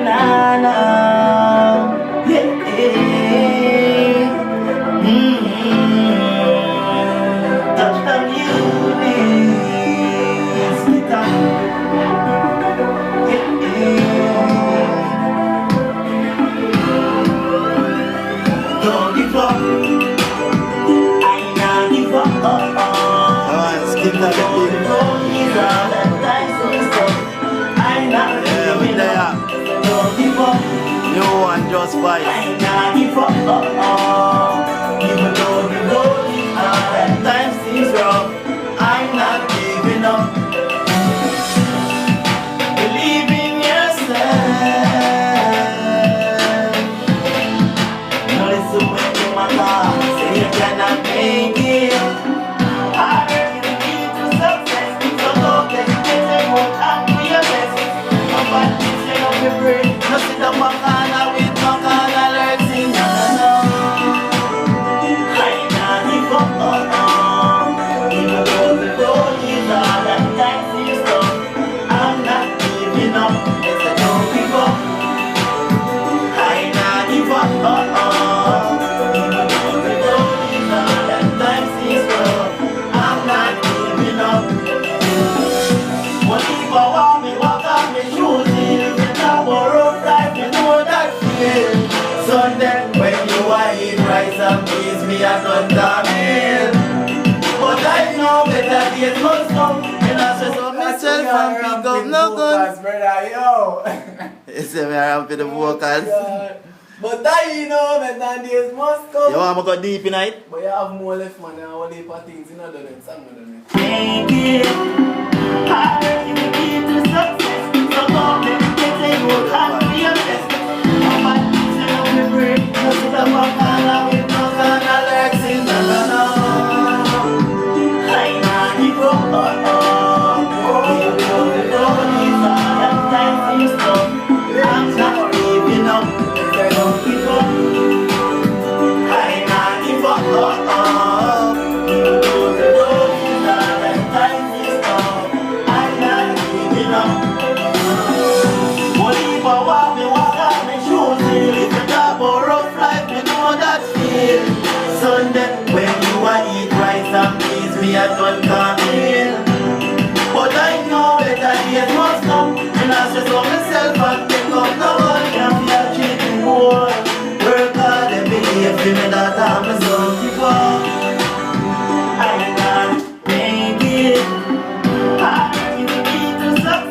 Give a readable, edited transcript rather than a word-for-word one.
na na. Yeah, yeah. Touchdown Eunice. Don't give up. I not give up. Skip that Don't give up. These are the times we stop. I not giving up. Don't give up. New one just I fight. not give up. Even though the road is hard and times seems rough, I'm not giving up. Believe in yourself. No listen when you my God say you cannot make it. I heard you the key to success, so don't hesitate and work and do your best. No bad things you know me brain. No sit down my corner with my corner legs in no. I not give up. Even though the road is hard and times is tough, I'm not giving up. Yes, I don't give up. I not give up. Even though the road is hard and times is tough, I'm not giving up. But if I want me, walk off my shoes, if it's a rough life, you know that feel. Sunday, when you are eat rice and peas, me a done damn it. But I know better days must come, and I say so myself and pick up no guns. Brother, yo. You see me around for the vocals. But I know better days must come. You want me to go deep in it? But you have more left, man, and all heap of things, you know, them song with them. Make it. I heard you the key to success, so don't hesitate and work hard for your best. No bad things you know me brain, no sit up a corner with no corner legs in no. I not give up. Even though the road is hard and times is tough, I'm not giving up. Yes, I don't give up. I not give up. Even though the road is hard and times is tough, I'm not giving up. But if I walk me, walk out my shoes, if you talk about rough life, me know that feel. Sunday, when you are eat rice and peas, me a done come in. But I know better days must come, and I say so myself and pick up no one can be a cheating boy. Work hard every day for me that I'm a son before.